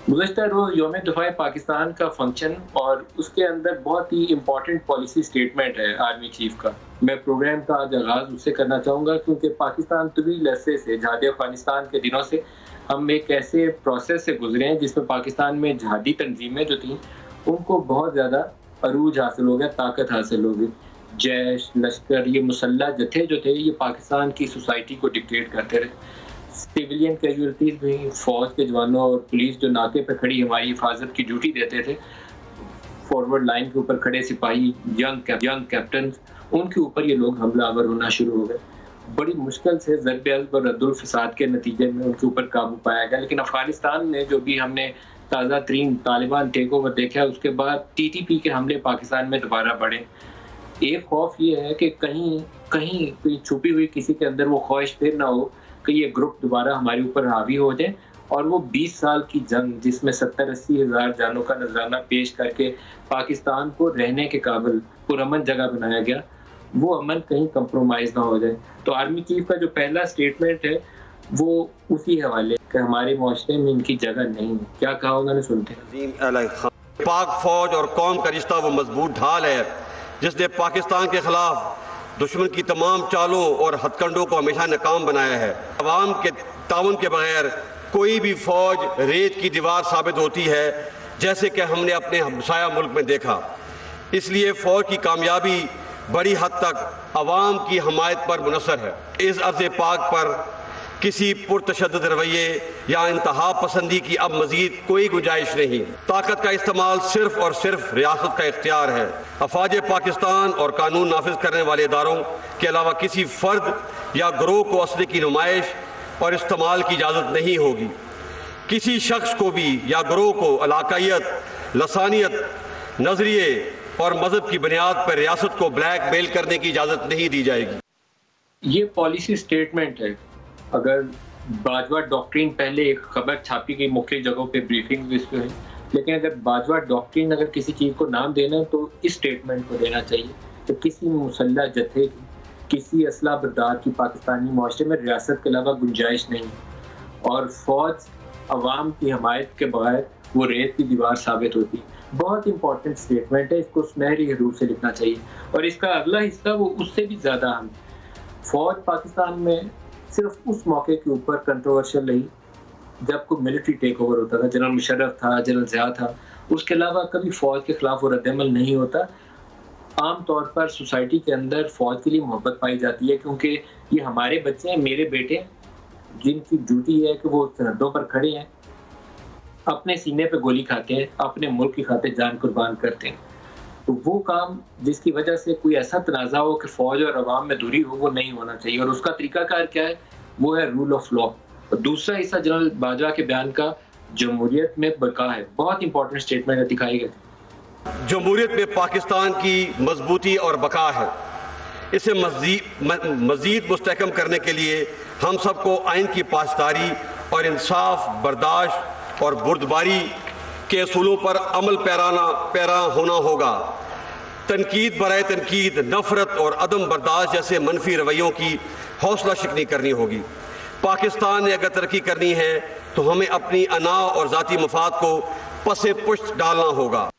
गुज़श्ता रोज़ यौम दिफ़ा पाकिस्तान का फंक्शन और उसके अंदर बहुत ही इम्पोर्टेंट पॉलिसी स्टेटमेंट है आर्मी चीफ का। मैं प्रोग्राम का आज आगाज़ उससे करना चाहूँगा क्योंकि पाकिस्तान तवील अरसे से जहादी अफ़गानिस्तान के दिनों से हम एक ऐसे प्रोसेस से गुजरे हैं जिसमें पाकिस्तान में जहादी तंजीमें जो थीं उनको बहुत ज़्यादा अरूज हासिल हो गया, ताकत हासिल हो गई। जैश, लश्कर, ये मुसल्लह जत्थे जो थे ये पाकिस्तान की सोसाइटी को डिक्टेट करते रहे। सिविलियन कैजुअलिटीज़ भी, फ़ौज के जवानों और पुलिस जो नाके पे खड़ी हमारी हिफाजत की ड्यूटी देते थे, फॉरवर्ड लाइन के ऊपर खड़े सिपाही, यंग कैप्टन, उनके ऊपर ये लोग हमलावर होना शुरू हो गए। बड़ी मुश्किल से ज़रब और रद्दुल फ़साद के नतीजे में उनके ऊपर काबू पाया गया। लेकिन अफ़गानिस्तान में जो भी हमने ताज़ा तरीन तालिबान टेक ओवर देखा है, उसके बाद TTP के हमले पाकिस्तान में दोबारा बढ़े। एक खौफ ये है कि कहीं कोई छुपी हुई किसी के अंदर वो ख्वाहिश फिर ना हो कि ये ग्रुप दोबारा हमारे ऊपर हावी हो जाए और वो 20 साल की जंग जिसमें 70-80 हज़ार जानों का नजराना पेश करके पाकिस्तान को रहने के काबिल पुरअमन जगह बनाया गया, वो अमन कहीं कंप्रोमाइज ना हो जाए। तो आर्मी चीफ का जो पहला स्टेटमेंट है वो उसी हवाले कि हमारे मुआशरे में इनकी जगह नहीं है। क्या कहा उन्होंने, सुनते हैं। पाक फौज और कौम का रिश्ता वो मजबूत ढाल है जिसने पाकिस्तान के खिलाफ दुश्मन की तमाम चालों और हथकंडों को हमेशा नाकाम बनाया है। अवाम के ताउन के बगैर कोई भी फौज रेत की दीवार साबित होती है, जैसे कि हमने अपने हमसाया मुल्क में देखा। इसलिए फौज की कामयाबी बड़ी हद तक अवाम की हमायत पर मुनसर है। इस अर्ज़ पाक पर किसी पुरतशद्दुद रवैये या इंतहा पसंदी की अब मजीद कोई गुंजाइश नहीं। ताकत का इस्तेमाल सिर्फ और सिर्फ रियासत का इख्तियार है। अफवाज पाकिस्तान और कानून नाफिज करने वाले इदारों के अलावा किसी फर्द या ग्रोह को असले की नुमाइश और इस्तेमाल की इजाज़त नहीं होगी। किसी शख्स को भी या ग्रोह को इलाकायत, लसानियत, नजरिए और मजहब की बुनियाद पर रियासत को ब्लैकमेल करने की इजाज़त नहीं दी जाएगी। ये पॉलिसी स्टेटमेंट है। अगर बाजवा डॉक्ट्रिन पहले एक खबर छापी गई मुख्तलिफ जगहों पे ब्रीफिंग इस पे है, लेकिन अगर बाजवा डॉक्ट्रिन अगर किसी चीज़ को नाम देना तो इस स्टेटमेंट को देना चाहिए कि किसी मुसल्लह जत्थे की, किसी असला बरदार की पाकिस्तानी मुआशरे में रियासत के अलावा गुंजाइश नहीं और फौज अवाम की हमायत के बगैर वो रेत की दीवार साबित होती है। बहुत इंपॉर्टेंट स्टेटमेंट है, इसको सुनहरी हरूफ से लिखना चाहिए। और इसका अगला हिस्सा वो उससे भी ज़्यादा अहम। फौज पाकिस्तान में सिर्फ उस मौके के ऊपर कंट्रोवर्शियल रही जब कोई मिलिट्री टेक ओवर होता था, जनरल मुशर्रफ था, जनरल ज़िया था, उसके अलावा कभी फ़ौज के ख़िलाफ़ वो रद्दअमल नहीं होता। आम तौर पर सोसाइटी के अंदर फ़ौज के लिए मोहब्बत पाई जाती है क्योंकि ये हमारे बच्चे हैं, मेरे बेटे हैं, जिनकी ड्यूटी है कि वो सरहदों पर खड़े हैं, अपने सीने पे गोली खाते हैं, अपने मुल्क की खातिर जान कुर्बान करते हैं। तो वो काम जिसकी वजह से कोई ऐसा तनाज़ा हो कि फ़ौज और अवाम में दूरी हो, वो नहीं होना चाहिए। और उसका तरीकाकार क्या है, वो है रूल ऑफ लॉ। और दूसरा हिस्सा जनरल बाजवा के बयान का जमहूरियत में बका है। बहुत इंपॉर्टेंट स्टेटमेंट दिखाई गई। जमहूरियत में पाकिस्तान की मजबूती और बका है। इसे मज़ीद मुस्तहकम करने के लिए हम सबको आइन की पासदारी और इंसाफ, बर्दाश्त और बुर्दबारी के असूलों पर अमल पैरा होना होगा। तनकीद बराए तनकीद, नफरत और अदम बर्दाश्त जैसे मनफी रवैयों की हौसला शिकनी करनी होगी। पाकिस्तान ने अगर तरक्की करनी है तो हमें अपनी अना और ज़ाती मफाद को पसे पुश्त डालना होगा।